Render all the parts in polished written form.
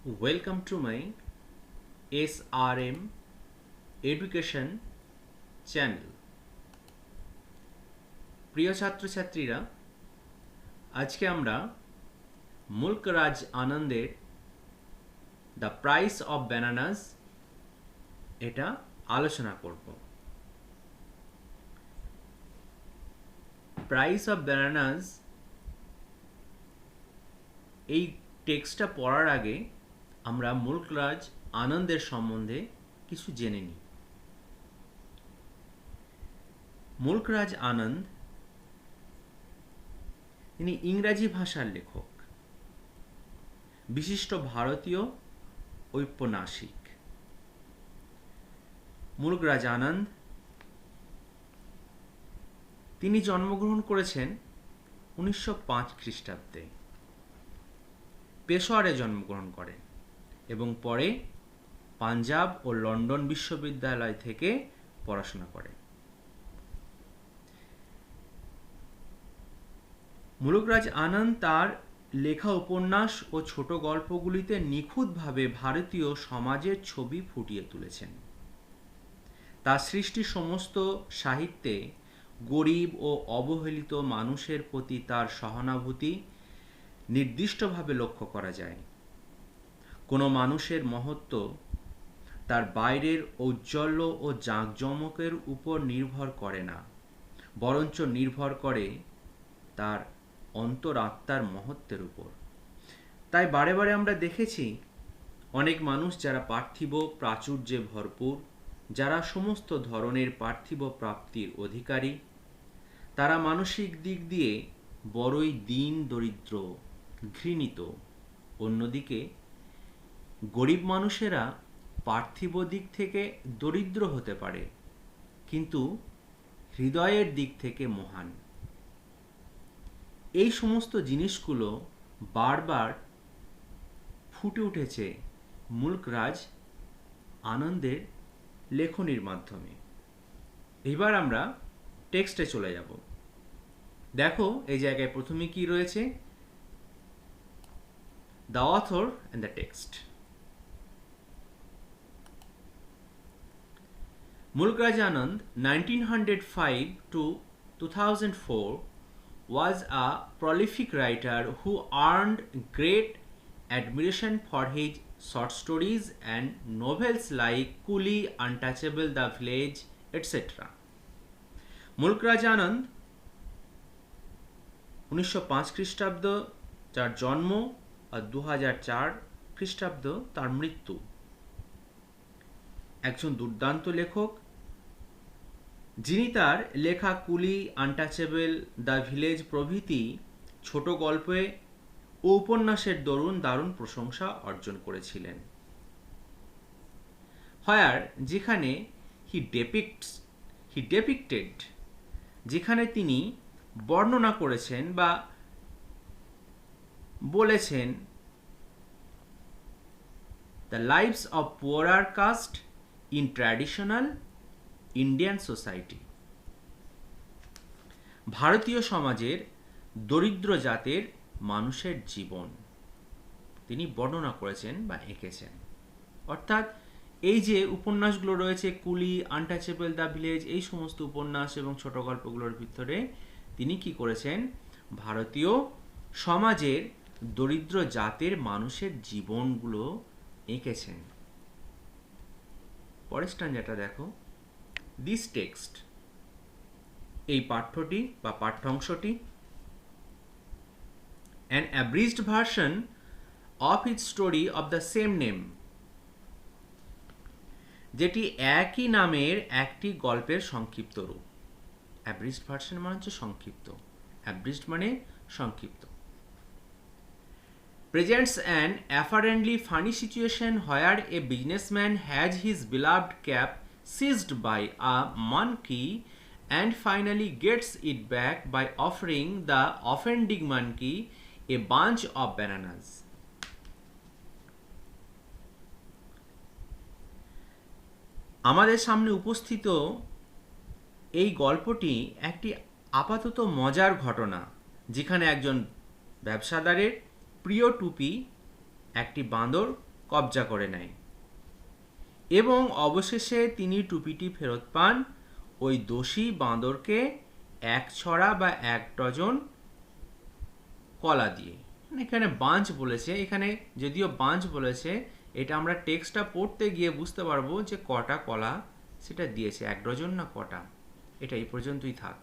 Welcome to my SRM Education channel. প্রিয় ছাত্রছাত্রীরা, আজকে আমরা মুল্ক রাজ আনন্দের দ্য প্রাইস অফ ব্যানানাস এটা আলোচনা করব। প্রাইস অফ ব্যানানাস এই টেক্সটটা পড়ার আগে আমরা মুল্ক রাজ আনন্দের সম্বন্ধে কিছু জেনে নিই। মুল্ক রাজ আনন্দ তিনি ইংরাজি ভাষার লেখক, বিশিষ্ট ভারতীয় ঔপন্যাসিক। মুল্ক রাজ আনন্দ তিনি জন্মগ্রহণ করেছেন 1905 খ্রিস্টাব্দে। পেশোয়ারে জন্মগ্রহণ করেন এবং পরে পাঞ্জাব ও লন্ডন বিশ্ববিদ্যালয় থেকে পড়াশোনা করেন। মুল্ক রাজ আনন্দ তার লেখা উপন্যাস ও ছোট গল্পগুলিতে নিখুঁতভাবে ভারতীয় সমাজের ছবি ফুটিয়ে তুলেছেন। তার সৃষ্টি সমস্ত সাহিত্যে গরিব ও অবহেলিত মানুষের প্রতি তার সহানুভূতি নির্দিষ্টভাবে লক্ষ্য করা যায়। কোনো মানুষের মহত্ব তার বাইরের ঔজ্জ্বল্য ও জাঁকজমকের উপর নির্ভর করে না, বরঞ্চ নির্ভর করে তার অন্তরাত্মার মহত্বের উপর। তাই বারে বারে আমরা দেখেছি অনেক মানুষ যারা পার্থিব প্রাচুর্যে ভরপুর, যারা সমস্ত ধরনের পার্থিব প্রাপ্তির অধিকারী, তারা মানসিক দিক দিয়ে বড়ই দীন দরিদ্র, ঘৃণিত। অন্যদিকে গরিব মানুষেরা পার্থিব দিক থেকে দরিদ্র হতে পারে, কিন্তু হৃদয়ের দিক থেকে মহান। এই সমস্ত জিনিসগুলো বারবার ফুটে উঠেছে মুল্ক রাজ আনন্দের লেখনীর মাধ্যমে। এবার আমরা টেক্সটে চলে যাব। দেখো এই জায়গায় প্রথমে কি রয়েছে, the author and the text. Mulk Raj Anand 1905 to 2004 was a prolific writer who earned great admiration for his short stories and novels like Coolie, Untouchable, The Village, etc. মুল্ক রাজ আনন্দ 1905 খ্রিস্টাব্দ যার জন্ম আর 2004 খ্রিস্টাব্দ তার মৃত্যু। একজন দুর্দান্ত লেখক, যিনি তার লেখা কুলি, আনটাচেবল, দ্য ভিলেজ প্রভৃতি ছোট গল্পে ও উপন্যাসের দারুণ প্রশংসা অর্জন করেছিলেন। হয়ার যেখানে হি ডেপিক্টেড, যেখানে তিনি বর্ণনা করেছেন বা বলেছেন the lives of poorer caste in traditional Indian society, ভারতীয় সমাজের দরিদ্র জাতের মানুষের জীবন তিনি বর্ণনা করেছেন বা এঁকেছেন। অর্থাৎ এই যে উপন্যাসগুলো রয়েছে, কুলি, আনটাচেবল, দ্য ভিলেজ, এই সমস্ত উপন্যাস এবং ছোট গল্পগুলোর ভিতরে তিনি কি করেছেন, ভারতীয় সমাজের দরিদ্র জাতের মানুষের জীবনগুলো এঁকেছেন। পরের স্ট্যান্ডাটা দেখো, দিস টেক্সট, এই পাঠ্যটি বা পাঠ্যাংশটি, an abridged version of its story of the same name, যেটি একই নামের একটি গল্পের সংক্ষিপ্ত রূপ। abridged version মানে হচ্ছে সংক্ষিপ্ত, abridged মানে সংক্ষিপ্ত। presents an apparently funny situation where a businessman has his beloved cap seized by a monkey and finally gets it back by offering the offending monkey a bunch of bananas. আমাদের সামনে উপস্থিত এই গল্পটি একটি আপাতত মজার ঘটনা, যেখানে একজন ব্যবসাদারের প্রিয় টুপি একটি বাঁদর কবজা করে নেয় এবং অবশেষে তিনি টুপিটি ফেরত পান ওই দোষী বাঁদরকে এক ছড়া বা এক ডজন কলা দিয়ে। এখানে বাঞ্চ বলেছে, এখানে যদিও বাঞ্চ বলেছে, এটা আমরা টেক্সটটা পড়তে গিয়ে বুঝতে পারবো যে কটা কলা সেটা দিয়েছে, এক ডজন না কটা, এটা এই পর্যন্তই থাক।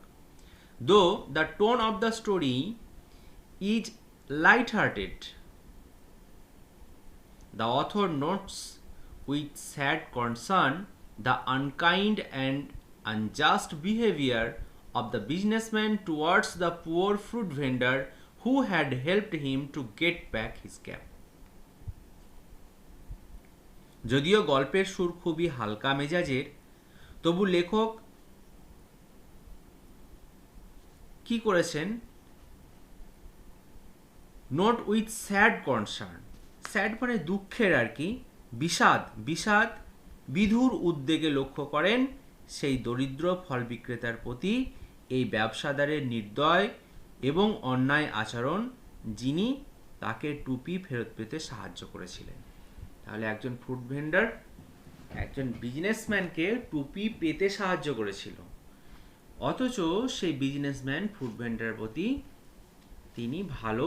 দো the tone of the story is light hearted, the author notes with sad concern the unkind and unjust behavior of the businessman towards the poor fruit vendor who had helped him to get back his cap. যদিও গল্পের সুর খুবই হালকা মেজাজের, তবু লেখক কি করেছেন? Note with sad concern, sad মানে দুঃখের আর কি, বিষাদ বিধুর উদ্বেগে লক্ষ্য করেন সেই দরিদ্র ফল বিক্রেতার প্রতি এই ব্যবসাদারের নির্দয় এবং অন্যায় আচরণ, যিনি তাকে টুপি ফেরত পেতে সাহায্য করেছিলেন। তাহলে একজন ফ্রুট ভেন্ডার একজন বিজনেসম্যানকে টুপি পেতে সাহায্য করেছিল, অথচ সেই বিজনেসম্যান ফ্রুট ভেন্ডারের প্রতি তিনি ভালো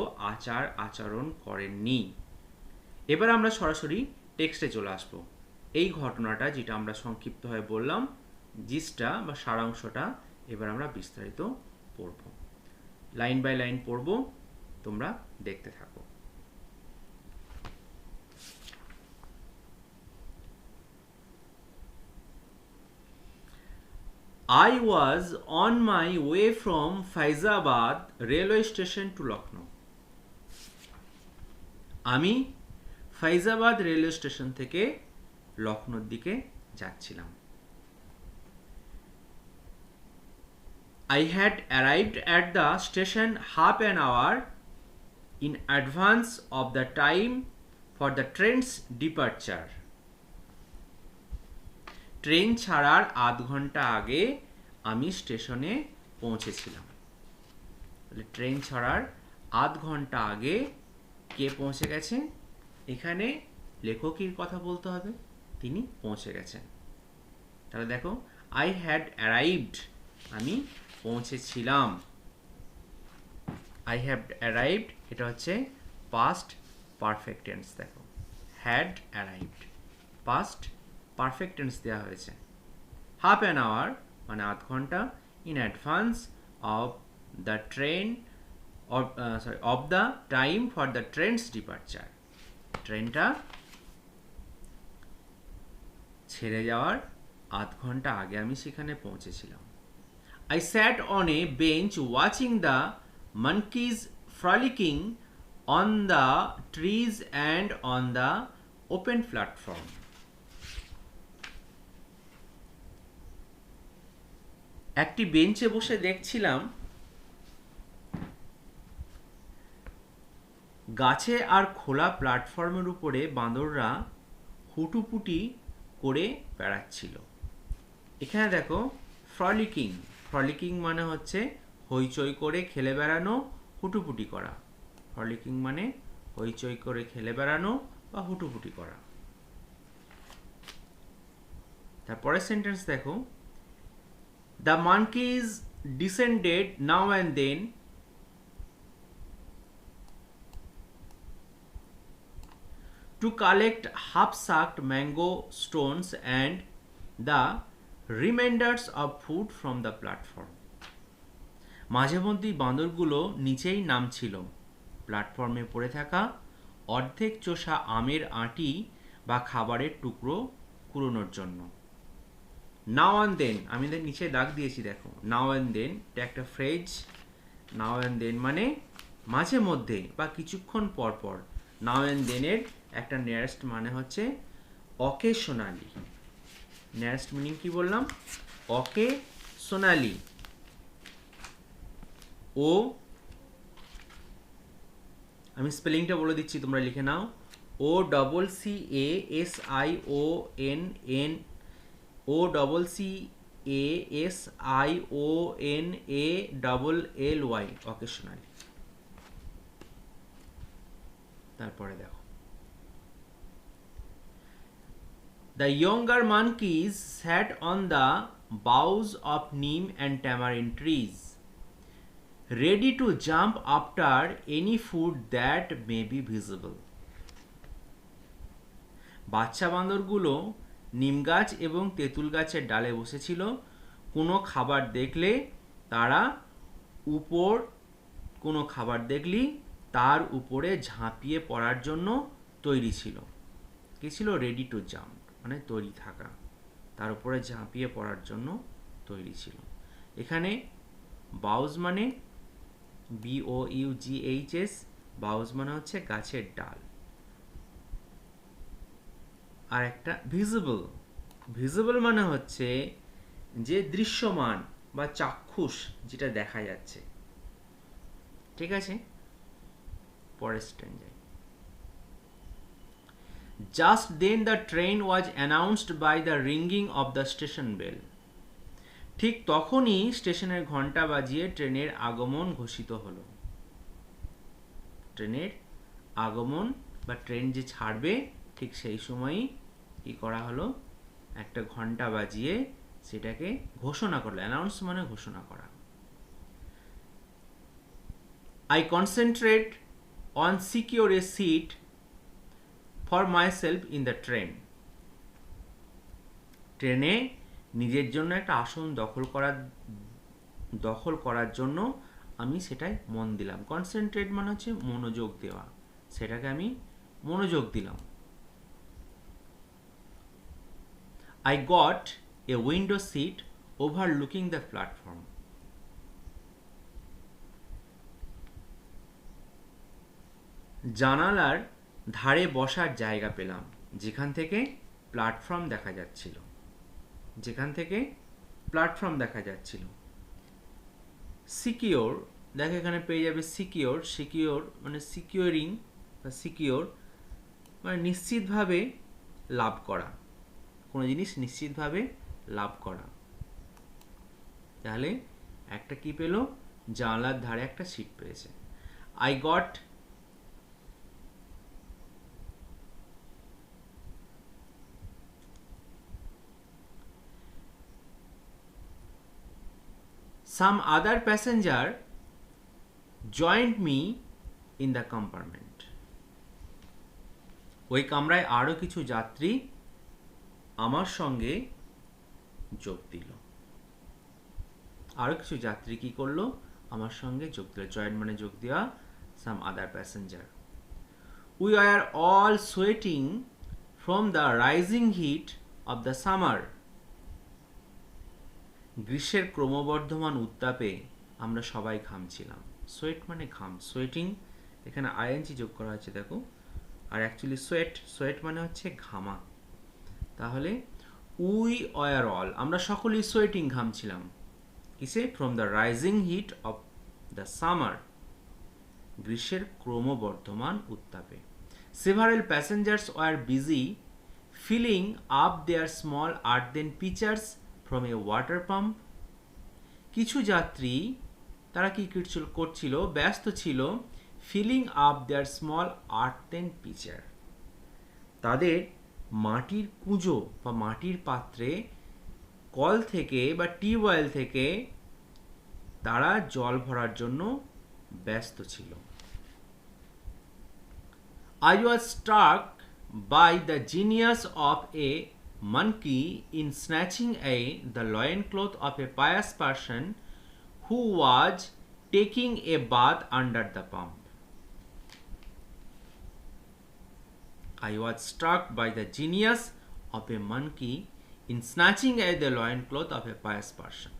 আচরণ করেননি। এবার আমরা সরাসরি টেক্সটে চলে আসবো। এই ঘটনাটা যেটা আমরা সংক্ষিপ্তভাবে বললাম, জিসটা বা সারাংশটা এবার আমরা বিস্তারিত পড়ব, লাইন বাই লাইন পড়ব, তোমরা দেখতে থাকো। I was on my way from Faizabad railway station to Lucknow. আমি ফাইজাবাদ রেলওয়ে স্টেশন থেকে লখনৌর দিকে যাচ্ছিলাম। I had arrived at the station half an hour in advance of the time for the train's departure. Train ছাড়ার আধ ঘন্টা আগে আমি স্টেশনে পৌঁছেছিলাম। ট্রেন ছাড়ার আধ ঘন্টা আগে কে পৌঁছে গেছে? এখানে লেখকের কথা বলতে হবে, তিনি পৌঁছে গেছেন। তাহলে দেখো, আই হ্যাড অ্যারাইভড, আমি পৌঁছেছিলাম। আই হ্যাভ অ্যারাইভড, এটা হচ্ছে পাস্ট পারফেক্ট টেন্স। দেখো, had arrived, past perfect tense দেওয়া হয়েছে। হাফ অ্যান আওয়ার মানে আধ ঘন্টা, in advance of the train of the time for the train's departure, ট্রেনটা ছেড়ে যাওয়ার আধ ঘন্টা আগে আমি সেখানে পৌঁছেছিলাম। I sat on a bench watching the monkeys frolicking on the trees and on the open platform. একটি বেঞ্চে বসে দেখছিলাম গাছে আর খোলা প্ল্যাটফর্মের উপরে বাঁদররা হুটুপুটি করে বেড়াচ্ছিল। এখানে দেখো, ফ্রলিকিং মানে হচ্ছে হইচই করে খেলে বেড়ানো, হুটুপুটি করা। ফ্রলিকিং মানে হইচই করে খেলে বেড়ানো বা হুটুপুটি করা। তারপরের সেন্টেন্স দেখো, the monkeys descended now and then to collect half-sucked mango stones and the remainders of food from the platform. মাঝে মধ্যেই বাঁদরগুলো নিচেই নামছিল প্ল্যাটফর্মে পড়ে থাকা অর্ধেক চোষা আমের আঁটি বা খাবারের টুকরো কুড়োনোর জন্য। নাও অ্যান্ড দেন, আমি নিচে দাগ দিয়েছি দেখো, নাও অ্যান্ড দেন, এটা একটা ফ্রেজ। নাও অ্যান্ড দেন মানে মাঝে মধ্যে বা কিছুক্ষণ পর পর। নাও অ্যান্ড দেনের একটা নিয়ারেস্ট মানে হচ্ছে অকেশনালি। নিয়ারেস্ট মিনিং কি বললাম? অকেশনালি। ও, আমি স্পেলিংটা বলে দিচ্ছি, তোমরা লিখে নাও। OCASIONALLY, occasionally. তারপরে দেখো, the younger monkeys sat on the boughs of neem and tamarind trees, ready to jump after any food that may be visible. বাচ্চা বান্দরগুলো নিম গাছ এবং তেঁতুল গাছের ডালে বসেছিল। কোনো খাবার দেখলে তার উপরে ঝাঁপিয়ে পড়ার জন্য তৈরি ছিল। কি ছিল? রেডি টু জাম্প, মানে তৈরি থাকা, তার উপরে ঝাঁপিয়ে পড়ার জন্য তৈরি ছিল। এখানে বাউজ মানে BOUGHS, বাউজ মানে হচ্ছে গাছের ডাল। আর একটা ভিজিবল মানে হচ্ছে যে দৃশ্যমান বা চাক্ষুষ, যেটা দেখা যাচ্ছে। ঠিক আছে, পরের স্ট্যান্ডায়। Just then the train was announced by the ringing of the station bell. ঠিক তখনই স্টেশনের ঘন্টা বাজিয়ে ট্রেনের আগমন ঘোষিত হলো। ট্রেনের আগমন বা ট্রেন যে ছাড়বে ঠিক সেই সময়ই কি করা হলো? একটা ঘন্টা বাজিয়ে সেটাকে ঘোষণা করলো। অ্যানাউন্স মানে ঘোষণা করা। I concentrate on secure a seat for myself in the train. ট্রেনে নিজের জন্য একটা আসন দখল করার জন্য আমি সেটাই মন দিলাম। কনসেন্ট্রেট মানে হচ্ছে মনোযোগ দেওয়া, সেটাকে আমি মনোযোগ দিলাম। I got a window seat overlooking the platform. জানালার ধারে বসার জায়গা পেলাম, যেখান থেকে প্ল্যাটফর্ম দেখা যাচ্ছিল। সিকিওর, দেখো এখানে পেয়ে যাবে সিকিওর মানে সিকিউরিং বা সিকিওর মানে নিশ্চিতভাবে লাভ করা, কোনো জিনিস নিশ্চিতভাবে লাভ করা। তাহলে একটা কি পেল? জানলার ধারে একটা সিট পেয়েছে। I got some other passenger joined me in the compartment. ওই কামরায় আরো কিছু যাত্রী আমার সঙ্গে যোগ দিল। আরো কিছু যাত্রী কি করলো? আমার সঙ্গে যোগ দিল। জয়েন মানে যোগ দেওয়া। some other passenger. We were all sweating from the rising heat of the summer. গ্রীষ্মের ক্রমবর্ধমান উত্তাপে আমরা সবাই ঘামছিলাম। সোয়েট মানে ঘাম, সোয়েটিং এখানে আইএনজি যোগ করা হয়েছে দেখো। আর অ্যাকচুয়ালি সোয়েট মানে হচ্ছে ঘামা। তাহলে উই ওয়ার অল, আমরা সকলেই সোয়েটিং ঘামছিলাম। কিসে? From the rising heat of the summer, গ্রীষ্মের ক্রমবর্ধমান উত্তাপে। Several passengers were busy filling up their small earthen pitchers from a water pump. কিছু যাত্রী তারা কি করছিল? ব্যস্ত ছিল filling up their small earthen pitcher, তাদের মাটির কুঁজো বা মাটির পাত্রে কল থেকে বা টিউবওয়েল থেকে তারা জল ভরার জন্য ব্যস্ত ছিল। I was struck by the genius of a monkey in snatching the loincloth of a pious person who was taking a bath under the pump. I was struck by the genius of a monkey in snatching the loincloth of a pious person.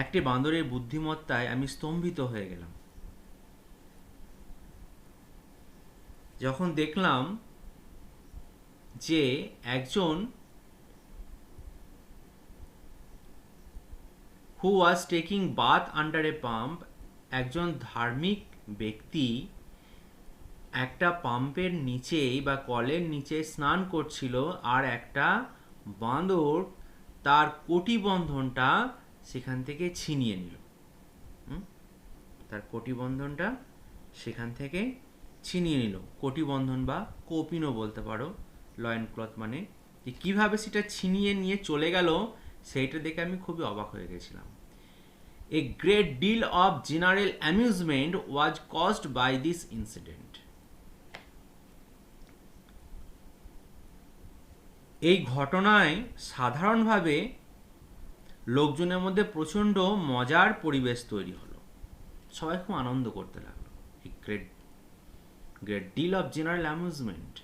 একটি বান্দরের বুদ্ধিমত্তায় আমি স্তম্ভিত হয়ে গেলাম যখন দেখলাম যে একজন who was taking bath under a pump, একজন ধার্মিক ব্যক্তি একটা পাম্পের নিচেই বা কলের নিচে স্নান করছিল, আর একটা বাঁদর তার কটিবন্ধনটা সেখান থেকে ছিনিয়ে নিল। তার কটিবন্ধনটা সেখান থেকে ছিনিয়ে নিল। কটিবন্ধন বা কৌপিনও বলতে পারো, লয়েন ক্লথ মানে, যে কীভাবে সেটা ছিনিয়ে নিয়ে চলে গেল সেইটা দেখে আমি খুবই অবাক হয়ে গেছিলাম। A great deal of general amusement was caused by this incident. এই ঘটনায় সাধারণভাবে লোকজনের মধ্যে প্রচণ্ড মজার পরিবেশ তৈরি হলো, সবাই খুব আনন্দ করতে লাগলো। Great great deal of general amusement,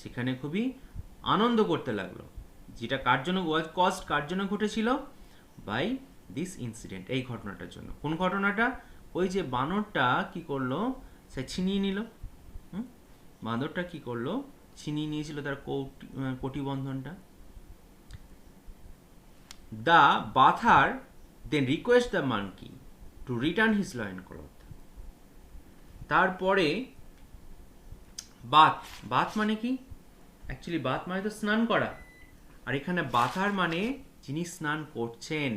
সেখানে খুবই আনন্দ করতে লাগলো, যেটা কার জন্য ওয়াজ কস্ট, কার জন্য ঘটেছিল? বাই দিস ইনসিডেন্ট, এই ঘটনাটার জন্য। কোন ঘটনাটা? ওই যে বানরটা কি করলো, সে ছিনিয়ে নিল। বাঁদরটা কি করলো? ছিনিয়ে নিয়েছিল তার কটিবন্ধনটা। The bather then request the monkey to return his loin cloth. তারপরে বাথ, বাথ মানে কি? অ্যাকচুয়ালি বাথ মানে তো স্নান করা, আর এখানে বাথার মানে যিনি স্নান করছেন,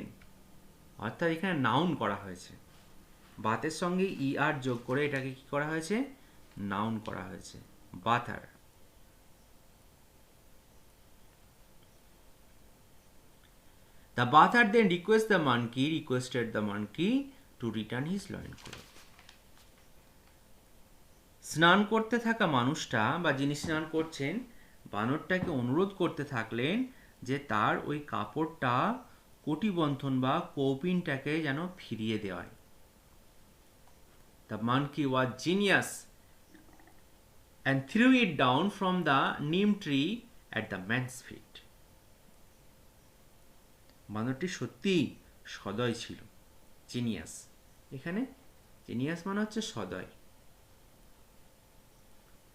অর্থাৎ এখানে নাউন করা হয়েছে। বাথের সঙ্গে আর যোগ করে এটাকে কি করা হয়েছে? নাউন করা হয়েছে, বাথার। The bather then requested the monkey to return his loincloth. স্নান করতে থাকা মানুষটা বা যিনি স্নান করছেন, বানরটাকে অনুরোধ করতে থাকলেন যে তার ওই কাপড়টা, কটিবন্ধন বা কৌপিনটাকে যেন ফিরিয়ে দেওয়ায়। The monkey was genius and threw it down from the neem tree at the man's feet. বানরটি সত্যি সদয় ছিল, জিনিয়াস। এখানে জিনিয়াস মানে হচ্ছে সদয়।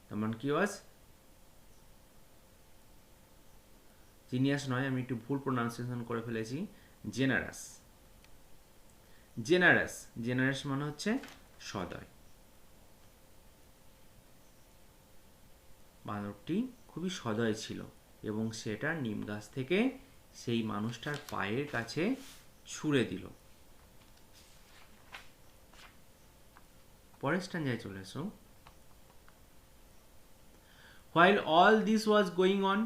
তেমন কি ওয়াজ জিনিয়াস নয়, আমি একটু ভুল প্রোনাউন্সিয়েশন করে ফেলেছি, জেনারাস। জেনারাস, জেনারাস মানে হচ্ছে সদয়। বানরটি খুবই সদয় ছিল এবং সেটা নিম গাছ থেকে সেই মানুষটার পায়ের কাছে ছুঁড়ে দিল। পরের স্ট্যান্জায় চলে এসো। While all this was going on,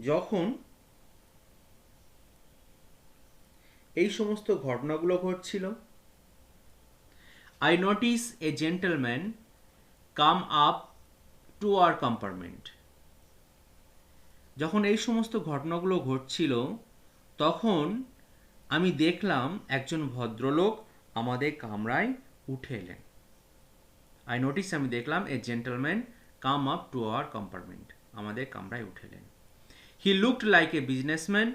যখন এই সমস্ত ঘটনাগুলো ঘটছিল, I noticed a gentleman come up to our compartment. যখন এই সমস্ত ঘটনাগুলো ঘটছিল তখন আমি দেখলাম একজন ভদ্রলোক আমাদের কামরায় উঠে এলেন। I noticed, আমি দেখলাম, a gentleman come up to our compartment, আমাদের কামরায় উঠে এলেন। He looked like a businessman,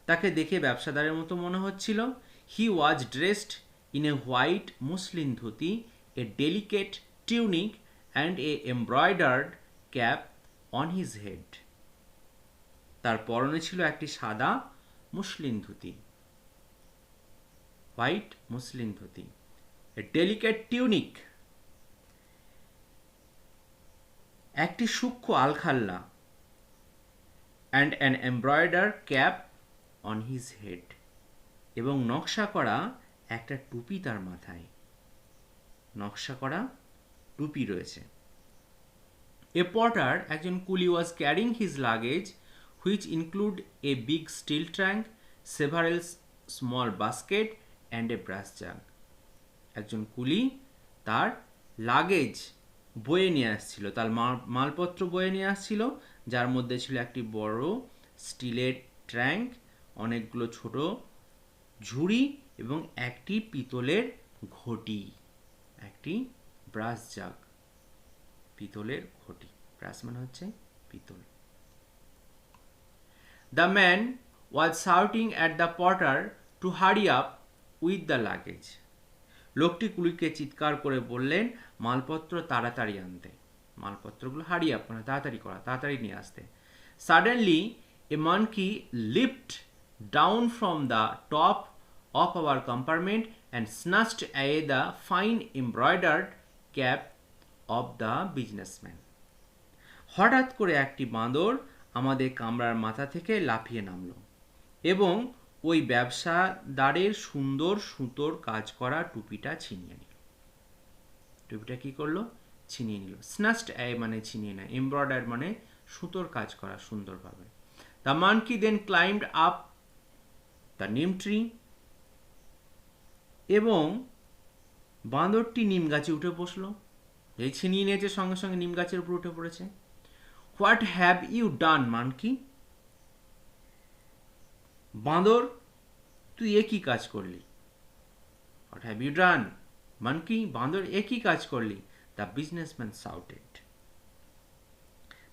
তাকে দেখে ব্যবসাদারের মতো মনে হচ্ছিল। He was dressed in a white muslin dhoti, a delicate tunic and a embroidered cap on his head. তার পরনে ছিল একটি সাদা muslin dhoti, white muslin dhoti, a delicate tunic, একটি সূক্ষ্ম আলখাল্লা, and an embroidered cap on his head, এবং নকশা করা একটা টুপি তার মাথায়, নকশা করা টুপি রয়েছে। A porter, একজন কুলি, was carrying his luggage which include a big steel trunk, several small basket and a brass jug. একজন কুলি তার লাগেজ বয়ে নিয়ে আসছিল, তার মালপত্র বয়ে নিয়ে আসছিল, যার মধ্যে ছিল একটি বড় স্টিলের ট্যাঙ্ক, অনেকগুলো ছোট ঝুড়ি এবং একটি পিতলের ঘটি, একটি ব্রাস জাগ, পিতলের ঘটি। ব্রাস মানে হচ্ছে পিতল। The man was shouting at the porter to hurry up with the luggage. লোকটি কুলিকে চিৎকার করে বললেন মালপত্র তাড়াতাড়ি আনতে, মালপত্রগুলো হারি আপ মানে তাড়াতাড়ি করা, তাড়াতাড়ি নিয়ে আসতে। Suddenly a monkey leaped down from the top of our compartment and snatched away the fine embroidered cap of the businessman. হঠাৎ করে একটি বাঁদর আমাদের কামরার মাথা থেকে লাফিয়ে নামল এবং ওই ব্যবসাদারের সুন্দর সুতোর কাজ করা টুপিটা ছিনিয়ে নিল। টুপিটা কি করলো? ছিনিয়ে নিল। স্ন্যাচড মানে ছিনিয়ে নেয়, এমব্রয়ডার মানে সুতোর কাজ করা সুন্দরভাবে। The monkey then climbed up the neem tree, এবং বাঁদরটি নিম গাছে উঠে বসলো। এই ছিনিয়ে নিয়েছে, সঙ্গে সঙ্গে নিম গাছের উপর উঠে পড়েছে। What have you done monkey, বাঁদর তুই এ কি কাজ করলি? What have you done monkey, বাঁদর এ কি কাজ করলি? দ্য বিজনেসম্যান শাউটেড,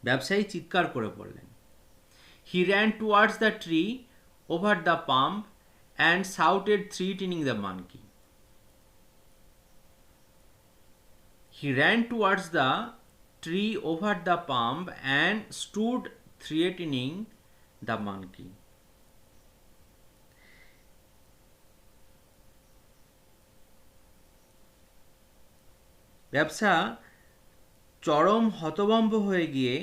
ব্যবসায়ী চিৎকার করে বললেন। He ran towards the tree over the pump and shouted threatening the monkey. He ran towards the tree over the pump and stood threatening the monkey. ব্যবসা চরম হতভম্ব হয়ে গিয়ে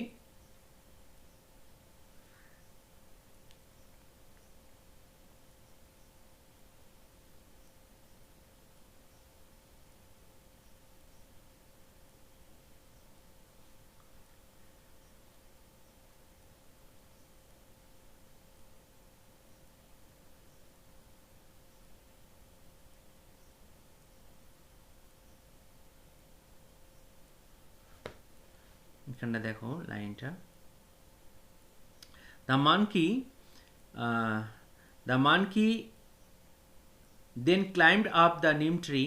এখানটা দেখো লাইনটা, the monkey then climbed up the neem tree,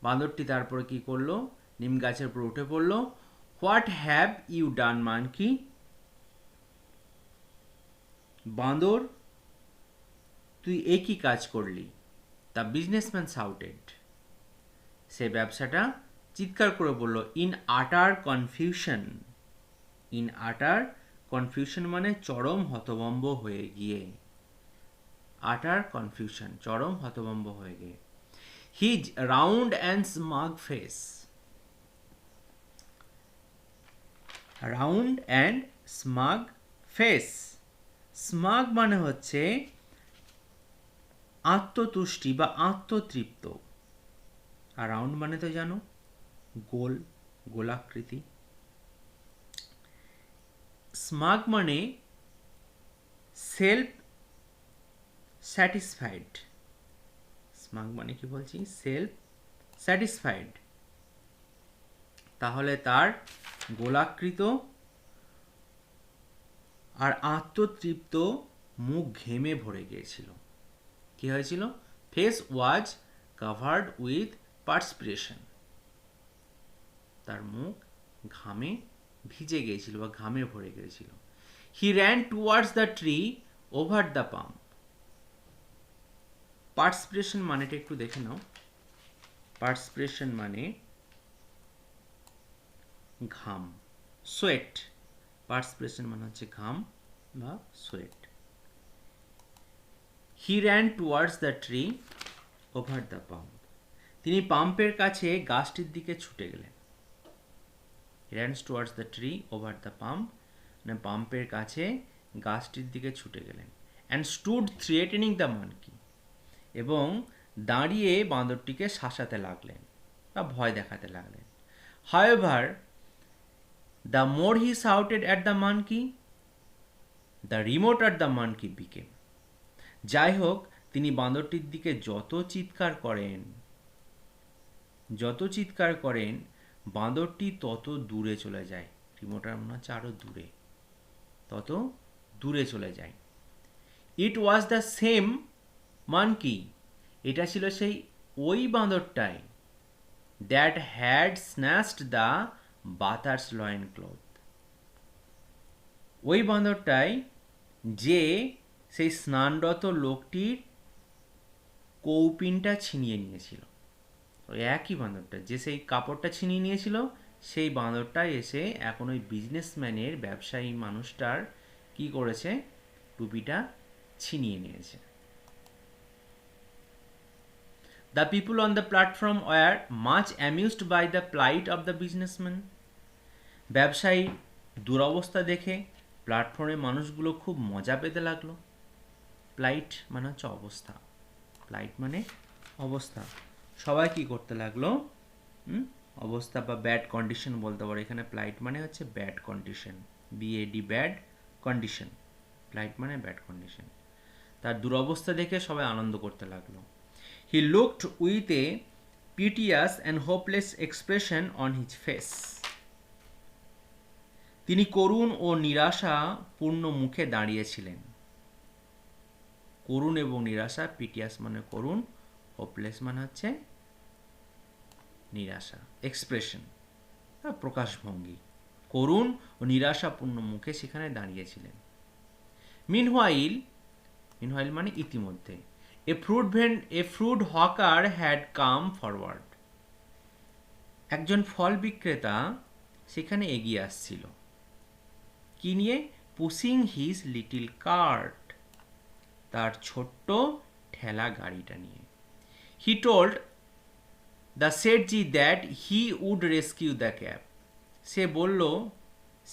বাঁদরটি তারপরে কি করলো? নিম গাছের উপর উঠে পড়লো। What have you done monkey, বাঁদর তুই এ কি কাজ করলি? দ্য বিজনেসম্যান শাউটেড, সে ব্যবসাটা চিৎকার করে বলল। ইন আটার কনফিউশন, ইন আটার কনফিউশন মানে চরম হতভম্ব হয়ে গিয়ে, আটার কনফিউশন চরম হতভম্ব হয়ে গিয়ে। His round and smug face, round and smug face, smug মানে হচ্ছে আত্মতুষ্টি বা আত্মতৃপ্ত, আর রাউন্ড মানে তো জানো গোল, গোলাকৃতি। স্মাগ মানে সেলফ স্যাটিসফাইড, স্মাগ মানে কি বলছি? Self satisfied. তাহলে তার গোলাকৃত আর আত্মতৃপ্ত মুখ ঘেমে ভরে গিয়েছিল। কি হয়েছিল? Face was covered with perspiration, তার মুখ ঘামে ভিজে গিয়েছিল বা ঘামে ভরে গিয়েছিল। হি ran towards the tree over the pump, perspiration মানেটা একটু দেখে নাও। পার্সপিরেশন মানে ঘাম, সোয়েট, পার্সপিরেশন মানে হচ্ছে ঘাম বা sweat. He ran towards the tree over the pump, তিনি পাম্পের কাছে গাছটির দিকে ছুটে গেলেন। Ran towards the tree over the pump মানে পাম্পের কাছে গাছটির দিকে ছুটে গেলেন। অ্যান্ড স্টুড থ্রিয়েটেনিং দ্য মানকি, এবং দাঁড়িয়ে বাঁদরটিকে শাসাতে লাগলেন বা ভয় দেখাতে লাগলেন। However the more he shouted at the monkey, the রিমোটার the monkey became, যাই হোক তিনি বাঁদরটির দিকে যত চিৎকার করেন বাঁদরটি তত দূরে চলে যায়। রিমোটার মনে হচ্ছে আরো দূরে, তত দূরে চলে যায়। It was the same monkey, এটা ছিল সেই ওই বাঁদরটাই, that had snatched the bather's loin cloth, ওই বাঁদরটাই যে সেই স্নানরত লোকটির কৌপিনটা ছিনিয়ে নিয়েছিল। ওই একই বাঁদরটা যে সেই কাপড়টা ছিনিয়ে নিয়েছিল, সেই বাঁদরটা এসে এখন ওই বিজনেসম্যানের, ব্যবসায়ী মানুষটার কি করেছে? টুপিটা ছিনিয়ে নিয়েছে। The people on the platform were much amused by the plight of the businessman. ব্যবসায়ী দুরবস্থা দেখে প্ল্যাটফর্মে মানুষগুলো খুব মজা পেতে লাগলো। প্লাইট মানে হচ্ছে অবস্থা, প্লাইট মানে অবস্থা। সবাই কি করতে লাগলো? অবস্থা বা ব্যাড কন্ডিশন বলতে পারো। এখানে প্লাইট মানে হচ্ছে bad condition, B A D, bad condition. Plight মানে ব্যাড কন্ডিশন। তার দুরবস্থা দেখে সবাই আনন্দ করতে লাগলো। He looked with a piteous and hopeless expression on his face. তিনি করুণ ও নিরাশাপূর্ণ মুখে দাঁড়িয়েছিলেন। করুণ এবং নিরাশা, পিটিয়াস মানে করুণ, হোপলেস মানে হচ্ছে নিরাশা, এক্সপ্রেশন প্রকাশভঙ্গি, করুণ ও নিরাশাপূর্ণ মুখে সেখানে দাঁড়িয়েছিলেন। মিনহোয়াইল, মিনহোয়াইল মানে ইতিমধ্যে, a fruit hawker had come forward. একজন ফল বিক্রেতা সেখানে এগিয়ে আসছিল। কি নিয়ে? পুশিং হিজ লিটিল কার্ট, তার ছোট্ট ঠেলা গাড়িটা নিয়ে। He told the Sethji that he would rescue the cap. সে বলল,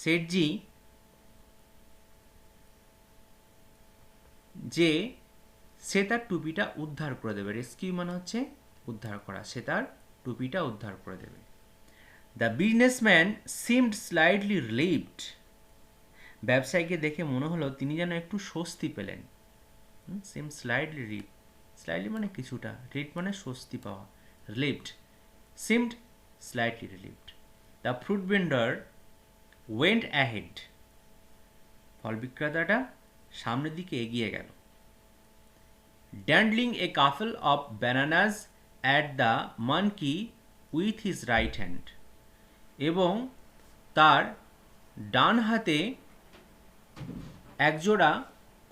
সেঠজি, যে সে তার টুপিটা উদ্ধার করে দেবে। রেস্কিউ মানে হচ্ছে উদ্ধার করা, সে তার টুপিটা উদ্ধার করে দেবে। The businessman seemed slightly relieved. ব্যবসায়ীকে দেখে মনে হলো তিনি যেন একটু স্বস্তি পেলেন। সিম স্লাইটলি রিলিভ, স্লাইটলি মানে কিছুটা, রিলিভ মানে স্বস্তি পাওয়া, relieved, seemed slightly relieved. The fruit vendor went ahead. ফল বিক্রেতাটা সামনের দিকে এগিয়ে গেল। Dandling a couple of bananas at the monkey with his right hand. এবং তার ডান হাতে একজোড়া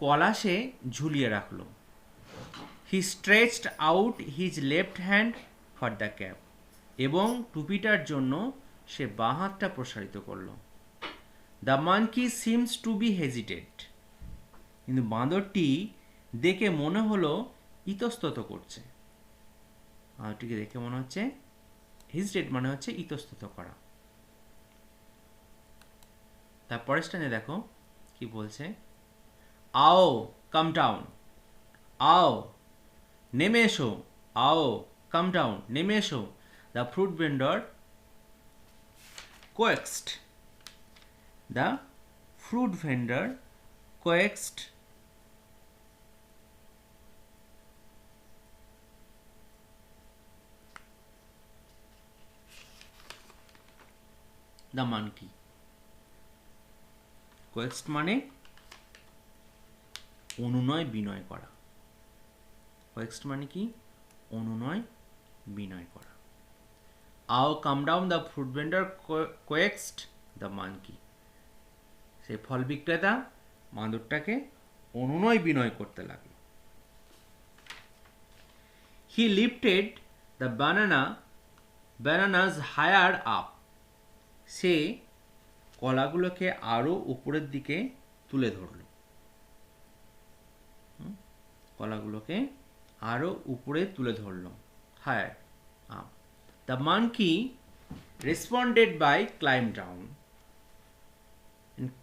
কলা সে ঝুলিয়ে রাখল। He stretched out his left hand for the cap. এবং টুপিটার জন্য সে বাঁ হাতটা প্রসারিত করল। The monkey seems to be hesitated. কিন্তু বাঁদরটি দেখে মনে হলো ইতস্তত করছে। বাঁদরটিকে দেখে মনে হচ্ছে, হেজিটেট মানে হচ্ছে ইতস্তত করা। তারপরের স্টানে দেখো কি বলছে, আও কাম ডাউন, আও নেমে এসো, আও কাম ডাউন নেমে এসো। The fruit vendor coaxed, the fruit vendor coaxed the monkey. Coaxed মানে অনুনয় বিনয় করা। কোয়েক্সড মানে কি? অনুনয় বিনয় করা। আও come down the fruit vendor coaxed the monkey. সে ফল বিক্রেতা বাঁদরটাকে অনুনয় বিনয় করতে লাগলো। He lifted the bananas higher up. সে কলাগুলোকে আরো উপরের দিকে তুলে ধরল। কলাগুলোকে আরো উপরে তুলে ধরল, higher up. The monkey responded by climb down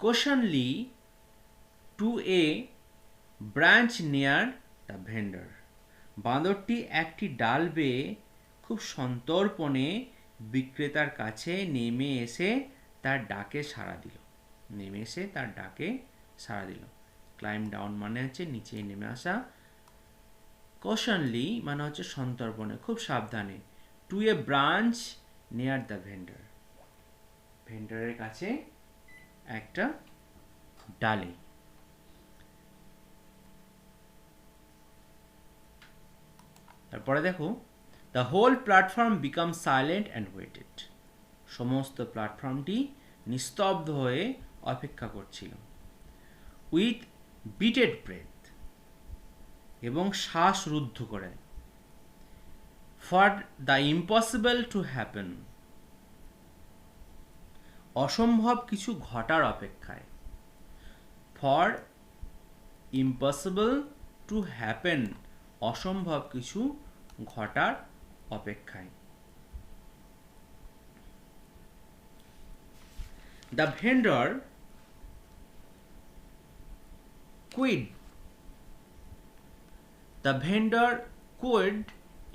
cautionly to a branch near the vendor. বাঁদরটি একটি ডাল বেয়ে খুব সন্তর্পণে বিক্রেতার কাছে নেমে এসে তার ডাকে সাড়া দিল। নেমে এসে তার ডাকে সাড়া দিল। ক্লাইম ডাউন মানে হচ্ছে নিচে নেমে আসা। কশনলি মানে হচ্ছে সন্তর্পণে, খুব সাবধানে। To a branch near the vendor, ভেন্ডারের কাছে একটা ডালে। তারপরে দেখো, the whole platform became silent and waited. সমস্ত প্ল্যাটফর্মটি নিস্তব্ধ হয়ে অপেক্ষা করছিল। উইথ বিটেড ব্রেথ, এবং শ্বাস রুদ্ধ করে। For the impossible to happen, অসম্ভব কিছু ঘটার অপেক্ষায়। ফর ইম্পসিবল টু হ্যাপেন, অসম্ভব কিছু ঘটার অপেক্ষায়। The vendor Kwid, the vendor Kwid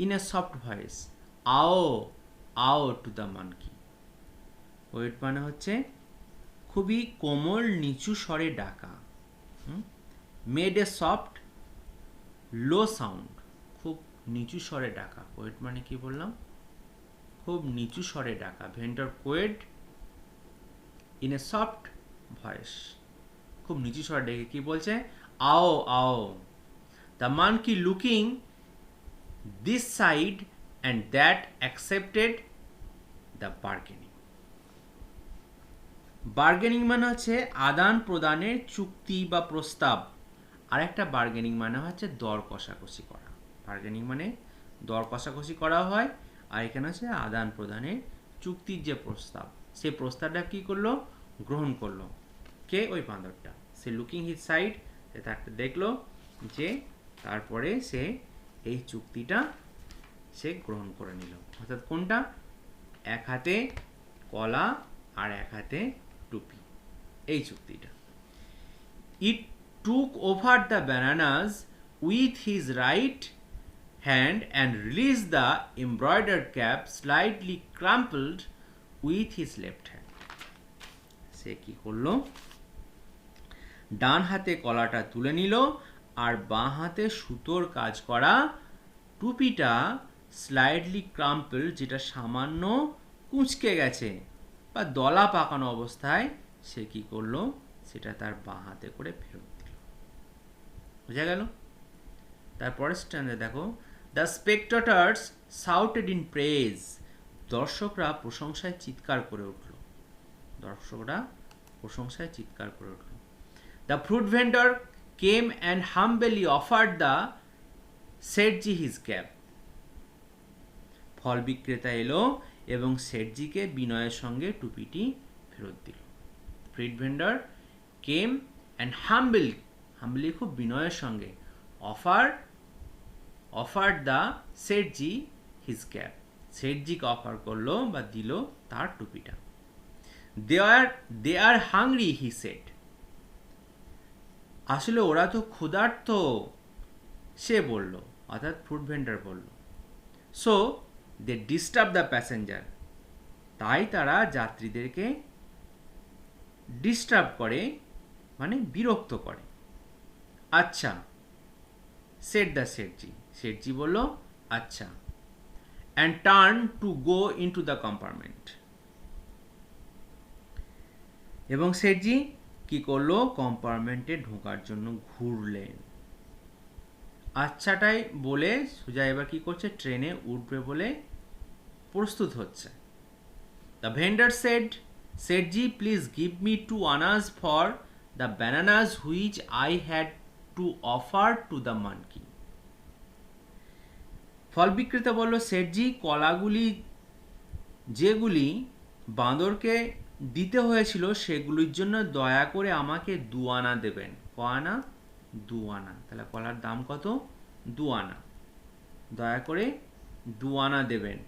in a soft voice, আও আও টু দ্য মানকি। ওয়েট মানে হচ্ছে খুবই কোমল নিচু স্বরে ডাকা। Made a soft low sound, খুব নিচু স্বরে ডাকা। কোয়েট মানে কি বললাম? খুব নিচু স্বরে ডাকা। Vendor coed in a soft voice, খুব নিচু স্বরে ডেকে কি বলছে? আও আও। The monkey looking this side and that accepted the bargaining. Bargaining মানে হচ্ছে আদান প্রদানের চুক্তি বা প্রস্তাব। আর একটা বার্গেনিং মানে হচ্ছে দর কষাকষি করা। বার্গেনিং মানে দর কষাকষি করা হয়, আর এখানে হচ্ছে আদান প্রদানের চুক্তির যে প্রস্তাব, সেই প্রস্তাবটা কি করলো? গ্রহণ করলো। কে? ওই বাঁদরটা। সে লুকিং হিজ সাইড, তাকে দেখলো, যে তারপরে সে এই চুক্তিটা সে গ্রহণ করে নিল। অর্থাৎ কোনটা? এক হাতে কলা আর এক হাতে টুপি, এই চুক্তিটা। It took over the bananas with his right hand and released the embroidered cap slightly crumpled with his left hand. সে কি করলো? ডান হাতে কলাটা তুলে নিল, আর বাঁ হাতে সুতোর কাজ করা টুপিটা স্লাইডলি ক্রাম্পল, যেটা সামান্য কুঁচকে গেছে বা দলা পাকানো অবস্থায়, সে কি করলো? সেটা তার বাঁ হাতে করে ফেরত দিল। বোঝা গেল? তারপরে স্ট্যান্ডে দেখো, দ্য স্পেক্টেটর্স শাউটেড ইন প্রেজ, দর্শকরা প্রশংসায় চিৎকার করে উঠল। দর্শকরা প্রশংসায় চিৎকার করে উঠল। The fruit vendor came and humbly offered the Sethji his cap, ফল বিক্রেতা এলো এবং শেঠজিকে বিনয়ের সঙ্গে টুপিটি ফেরত দিল। Fruit vendor came and humbly খুব বিনয়ের সঙ্গে, offer the Sethji his cap, শেঠজিকে অফার করলো বা দিল তার টুপিটা। দে আর হাংরি হি সেড, আসলে ওরা তো ক্ষুধার্ত, সে বলল, অর্থাৎ ফ্রুট ভেন্ডার বলল। So they disturb the passenger, তাই তারা যাত্রীদেরকে ডিস্টার্ব করে, মানে বিরক্ত করে। আচ্ছা, সেড দ্য শেঠজি, শেঠজি বলল আচ্ছা। And turn to go into the compartment, এবং শেঠজি কি করলো? কম্পার্টমেন্টে ঢোকার জন্য ঘুরলেন। আচ্ছাটাই বলে সোজা এবার কি করছে? ট্রেনে উঠবে বলে প্রস্তুত হচ্ছে। The vendor said, Sethji please give me 2 annas for the bananas which I had to offer to the monkey. ফল বিক্রেতা বলল, শেঠজি, কলাগুলি যেগুলি বাঁদরকে দিতে হয়েছিল সেগুলির জন্য দয়া করে আমাকে 2 আনা দেবেন। ক আনা? 2 আনা। তাহলে কলার দাম কত? 2 আনা। দয়া করে 2 আনা দেবেন।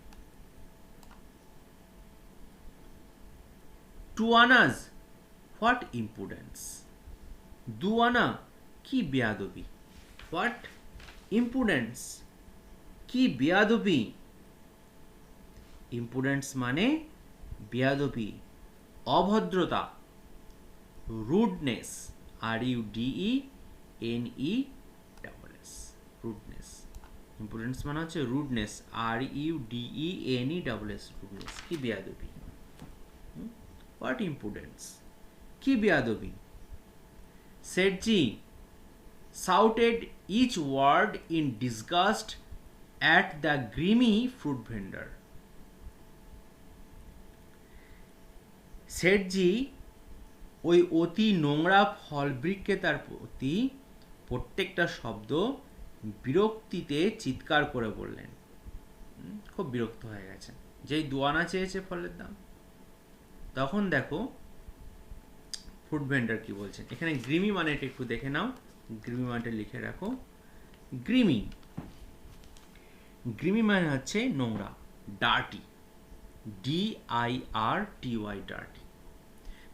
2 আনাস? হোয়াট ইম্পুডেন্স! 2 আনা? কি বেয়াদবি! হোয়াট ইম্পুডেন্স! কি বেয়াদবি! ইম্পুডেন্স মানে বেয়াদবি, অভদ্রতা, রুডনেস, RUDENESS, রুডনেস। ইম্পুডেন্স মানে হচ্ছে রুডনেস, RUDENESS, রুডনেস। কি বেয়াদবি! হোয়াট ইম্পুডেন্স! কি বেয়াদবি! শেঠজি shouted each word in disgust at the grimy fruit vendor. শেঠজি ওই অতি নোংরা ফল বিক্রেতার প্রতি প্রত্যেকটা শব্দ বিরক্তিতে চিৎকার করে বললেন। খুব বিরক্ত হয়ে গেছেন। যেই 2 আনা চেয়েছে ফলের দাম, তখন দেখো ফ্রুট ভেন্ডার কি বলছেন। এখানে গ্রিমি মানেটা একটু দেখে নাও, গ্রিমি মানেটা লিখে রাখো। গ্রিমি, গ্রিমি মানে হচ্ছে নোংরা, dirty, DIRTY, dirty.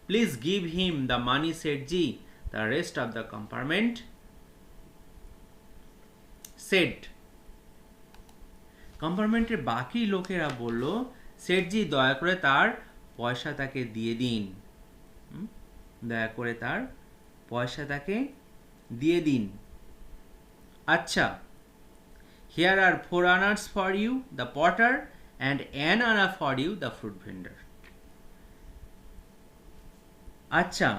Please give him the money Sethji, the rest of the compartment said. কম্পার্টমেন্টের বাকি লোকেরা বলল শেঠজি দয়া করে তার পয়সা তাকে দিয়ে দিন। দয়া করে তার পয়সা তাকে দিয়ে দিন। আচ্ছা, here are 4 annas for you, the potter, and an anna for you, the fruit vendor. আচ্ছা,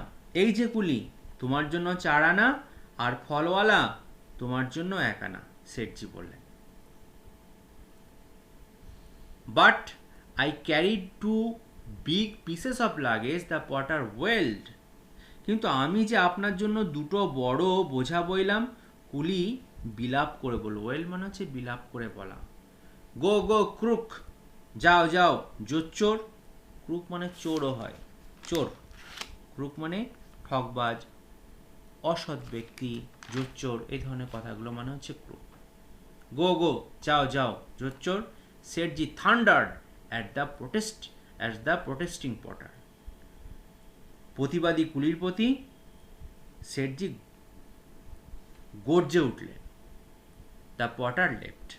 এই যে কুলি, তোমার জন্য 4 আনা, আর ফলওয়ালা তোমার জন্য 1 আনা, শেঠজি বললেন। But I carried 2 big pieces of luggage, the potter wailed. কিন্তু আমি যে আপনার জন্য 2টো বড় বোঝা বইলাম, কুলি বিলাপ করে বলল। ওয়েল মানে হচ্ছে বিলাপ করে বলা। গো গো ক্রুক, যাও যাও জোচ্চোর। ক্রুক মানে চোরও হয়, চোর। ক্রুক মানে ঠকবাজ, অসৎ ব্যক্তি, জোচ্চোর, এই ধরনের কথাগুলো মানে হচ্ছে ক্রুক। গো গো, যাও যাও জোচ্চোর। শেঠজি থান্ডার্ড অ্যাট দ্য প্রোটেস্টিং পটার। প্রতিবাদী কুলির প্রতি শেঠজি গর্জে উঠলেন। দ্য পটার লেফট,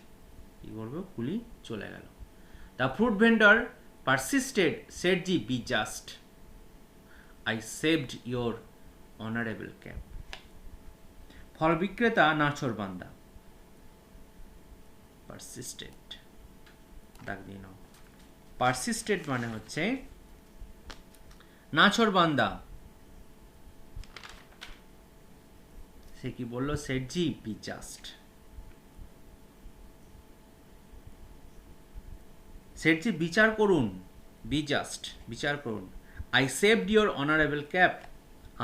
কি করবে, কুলি চলে গেল। The fruit vendor persisted, Sethji be just, I saved your honourable cap. ফল বিক্রেতা নাছোড়বান্দা, পারসিস্টেড, দাগ দিয়ে নাও। পারসিস্টেড মানে হচ্ছে নাছোড়বান্দা। সে কি বলল, শেঠজি বি জাস্ট। শেঠজি বিচার করুন, বি জাস্ট, বিচার করুন। I saved your honourable cap,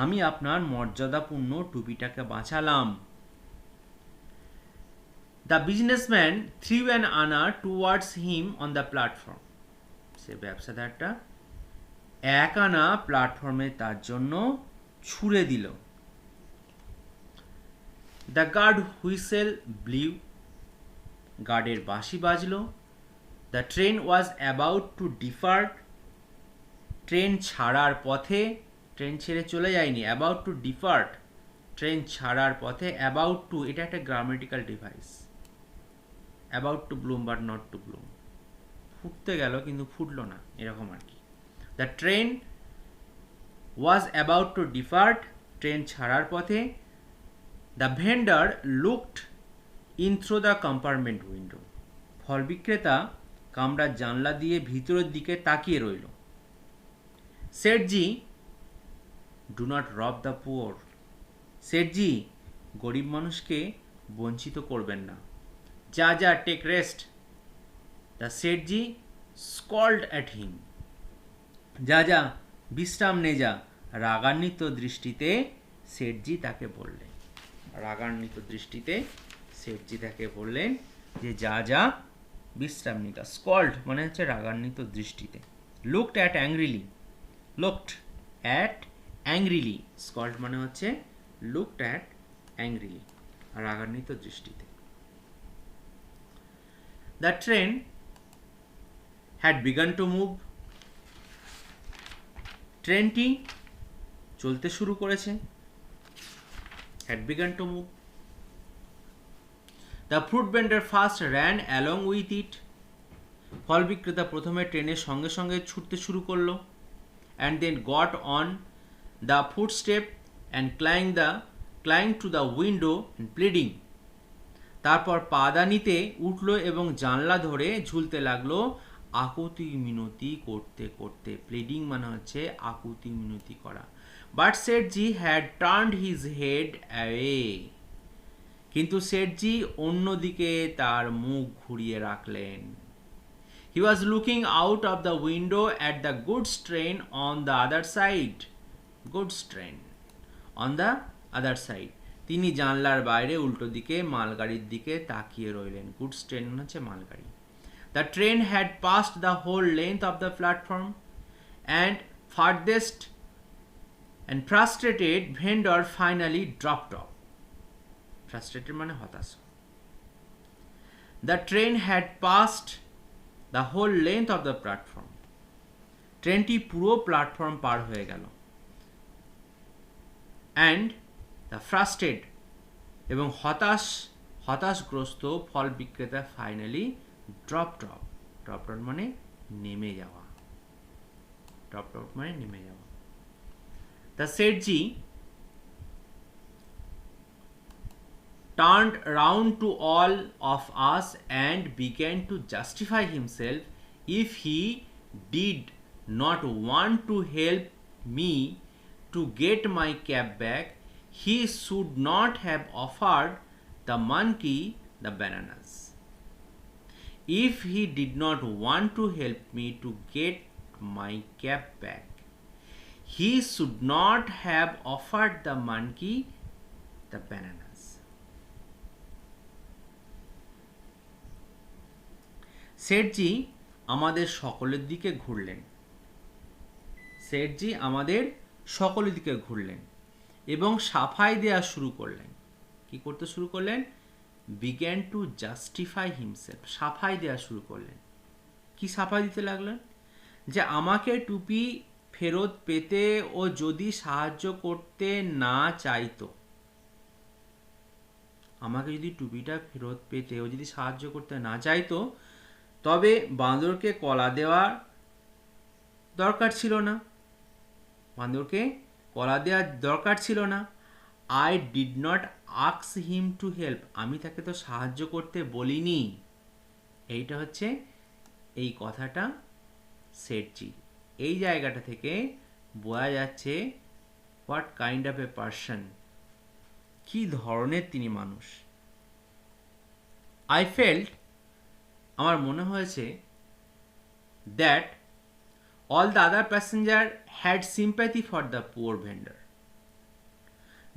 আমি আপনার মর্যাদাপূর্ণ টুপিটাকে বাঁচালাম। The businessman threw an anna towards him on the platform. সে ব্যবসাদারটা 1 আনা প্ল্যাটফর্মে তার জন্য ছুঁড়ে দিল। দ্য গার্ড হুইসেল ব্লিউ, গার্ডের বাঁশি বাজল। The train was about to depart, train ছাড়ার পথে, ট্রেন ছেড়ে চলে যায়নি, অ্যাবাউট টু ডিপার্ট, ট্রেন ছাড়ার পথে। অ্যাবাউট টু এটা একটা grammatical device, about to bloom but not to bloom, ফুটতে গেল কিন্তু ফুটলো না, এরকম আর কি। The train was about to depart, train ছাড়ার পথে। The vendor looked in through the compartment window, ফল বিক্রেতা কামরার জানলা দিয়ে ভিতরের দিকে তাকিয়ে রইল। Sethji do not rob the poor, Sethji গরিব মানুষকে বঞ্চিত করবেন না। যা যা take rest, the Sethji scowled at him, যা যা বিশ্রাম নে যা, রাগান্বিত দৃষ্টিতে শেঠজি তাকে বললেন। রাগান্বিত দৃষ্টিতে শেঠজি তাকে বললেন যে যা যা বিশ্রাম নিতা। স্কল্ড মানে হচ্ছে রাগান্বিত দৃষ্টিতে। Looked at angrily, looked at angrily, scold মানে হচ্ছে লুকড অ্যাট অ্যাংরিলি, রাগান্বিত দৃষ্টিতে। The train had began to move, ট্রেনটি চলতে শুরু করেছে। had begun to move. The fruit vendor first ran along with it. ফল বিক্রেতা প্রথমে ট্রেনের সঙ্গে সঙ্গে ছুটতে শুরু করলো। And then got on the footstep and climbed to the window and pleading. তারপর পাদানিতে উঠলো এবং জানলা ধরে ঝুলতে লাগলো আকুতি মিনতি করতে করতে। প্লিডিং মানে হচ্ছে আকুতি মিনতি করা। But শেঠজি had turned his head away. কিন্তু শেঠজি অন্যদিকে তার মুখ ঘুরিয়ে রাখলেন। He was looking out of the window at the goods train on the other side. Goods train on the other side. তিনি জানলার বাইরে উল্টো দিকে মালগাড়ির দিকে তাকিয়ে রইলেন। গুডস ট্রেন হচ্ছে মালগাড়ি। The train had passed the whole length of the platform and farthest and frustrated vendor finally dropped off. Frustrated মানে হতাশ। The train had passed the whole length of the platform. ট্রেনটি পুরো platform পার হয়ে গেল। And the frustrated এবং হতাশগ্রস্ত ফল বিক্রেতা finally dropped of. Dropped মানে নেমে যাওয়া। ড্রপ আউট মানে নেমে যাওয়া। The Sethji turned round to all of us and began to justify himself. If he did not want to help me to get my cap back, he should not have offered the monkey the bananas. If he did not want to help me to get my cap back, he should not have offered the monkey the bananas. শেঠজি আমাদের সকলের দিকে ঘুরলেন। শেঠজি আমাদের সকলের দিকে ঘুরলেন এবং সাফাই দেওয়া শুরু করলেন। কি করতে শুরু করলেন? বিগ্যান টু জাস্টিফাই হিমসেলফ, সাফাই দেওয়া শুরু করলেন। কি সাফাই দিতে লাগলেন? যে আমাকে টুপি ফেরত পেতে ও যদি সাহায্য করতে না চাইতো, আমাকে যদি টুপিটা ফেরত পেতে ও যদি সাহায্য করতে না চাইতো, তবে বাঁদরকে কলা দেওয়ার দরকার ছিল না। বাঁদরকে কলা দেওয়ার দরকার ছিল না। I did not ask him to help, আমি তাকে তো সাহায্য করতে বলিনি। এইটা হচ্ছে এই কথাটা শেঠজি। এই জায়গাটা থেকে বোঝা যাচ্ছে what kind of a person, কি ধরনের তিনি মানুষ। আই ফেল্ট, আমার মনে হয়েছে, that all the other passenger had sympathy for the poor vendor,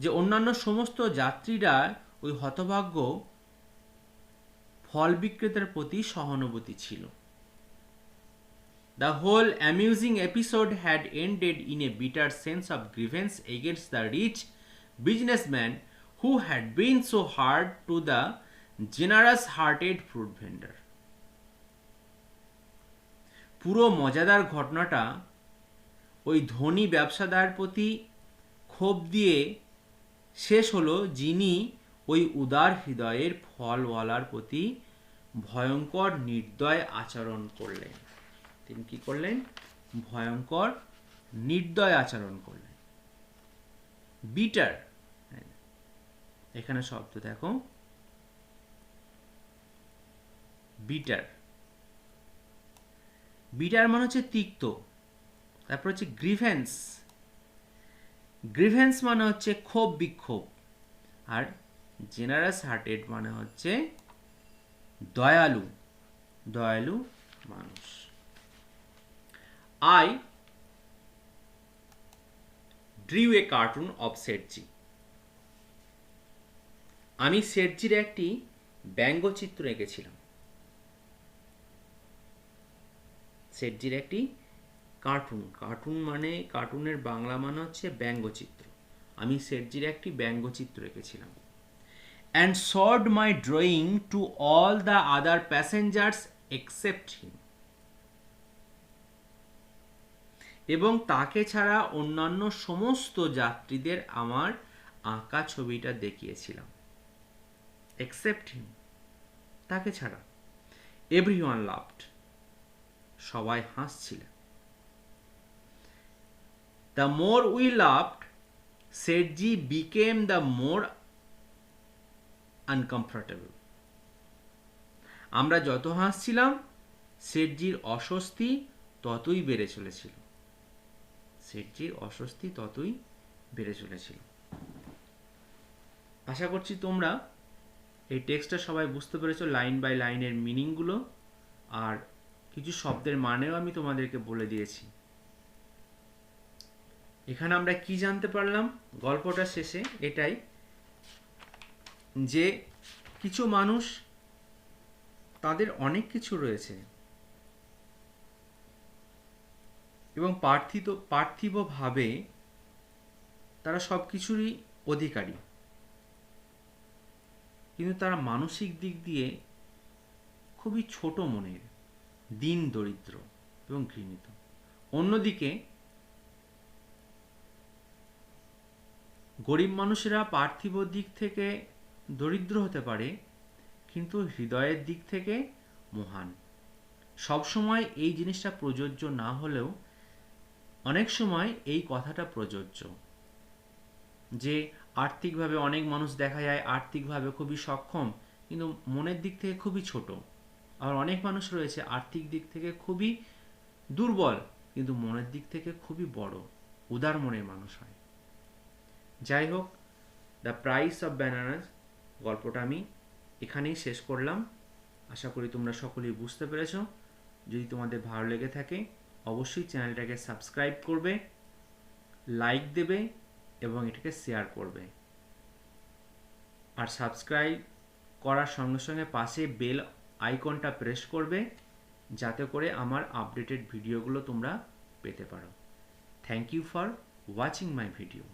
যে অন্যান্য সমস্ত যাত্রীরা ওই হতভাগ্য ফল বিক্রেতার প্রতি সহানুভূতি ছিল। The whole amusing episode had ended in a bitter sense of grievance against the rich businessman who had been so hard to the generous-hearted fruit vendor. পুরো মজাদার ঘটনাটা ওই ধনী ব্যবসাদার প্রতি ক্ষোভ দিয়ে শেষ হলো, যিনি ওই উদার হৃদয়ের ফলওয়ালার প্রতি ভয়ঙ্কর নির্দয় আচরণ করলেন। তিনি কি করলেন? ভয়ঙ্কর নির্দয় আচরণ করলেন। বিটার, এখানে শব্দ দেখো, বিটার। বিটার মানে হচ্ছে তিক্ত। তারপর হচ্ছে গ্রিভেন্স, গ্রিভেন্স মানে হচ্ছে ক্ষোভ বিক্ষোভ। আর জেনারাস হার্টেড মানে হচ্ছে দয়ালু, দয়ালু মানুষ। I drew a cartoon of শেঠজি, আমি শেঠজির একটি ব্যঙ্গচিত্র এঁকেছিলাম। শেঠজির একটি কার্টুন, কার্টুন মানে কার্টুনের বাংলা মানে হচ্ছে ব্যঙ্গচিত্র। আমি শেঠজির একটি ব্যঙ্গচিত্র এঁকেছিলাম। and showed my drawing to all the other passengers except him, এবং তাকে ছাড়া অন্যান্য সমস্ত যাত্রীদের আমার আঁকা ছবিটা দেখিয়েছিলাম। except him, তাকে ছাড়া। everyone laughed, সবাই হাসছিলেন। the more we laughed, শেঠজি became the more uncomfortable, আমরা যত হাসছিলাম শেঠজির অস্বস্তি ততই বেড়ে চলেছিল। শেঠজির অস্বস্তি ততই বেড়ে চলেছিল। আশা করছি তোমরা এই টেক্সটটা সবাই বুঝতে পেরেছো, লাইন বাই লাইনের মিনিংগুলো, আর কিছু শব্দের মানেও আমি তোমাদেরকে বলে দিয়েছি। এখানে আমরা কি জানতে পারলাম গল্পটা শেষে? এটাই যে কিছু মানুষ, তাদের অনেক কিছু রয়েছে এবং পার্থিবভাবে তারা সব কিছুরই অধিকারী, কিন্তু তারা মানসিক দিক দিয়ে খুবই ছোট মনের, দীন দরিদ্র এবং ঘৃণিত। অন্যদিকে গরিব মানুষেরা পার্থিব দিক থেকে দরিদ্র হতে পারে, কিন্তু হৃদয়ের দিক থেকে মহান, সব সময় এই জিনিসটা প্রযোজ্য না হলেও অনেক সময় এই কথাটা প্রযোজ্য, যে আর্থিকভাবে অনেক মানুষ দেখা যায় আর্থিকভাবে খুবই সক্ষম কিন্তু মনের দিক থেকে খুবই ছোট। আর অনেক মানুষ রয়েছে আর্থিক দিক থেকে খুবই দুর্বল কিন্তু মনের দিক থেকে খুবই বড়, উদার মনের মানুষ হয়। যাই হোক, দ্য প্রাইস অফ ব্যানানাস গল্পটা আমি এখানেই শেষ করলাম। আশা করি তোমরা সকলেই বুঝতে পেরেছ। যদি তোমাদের ভালো লেগে থাকে অবশ্যই চ্যানেলটাকে সাবস্ক্রাইব করবে, লাইক দেবে এবং এটাকে শেয়ার করবে। আর সাবস্ক্রাইব করার সঙ্গে সঙ্গে পাশে বেল আইকনটা প্রেস করবে যাতে করে আমার আপডেটেড ভিডিওগুলো তোমরা পেতে পারো। Thank you for watching my video.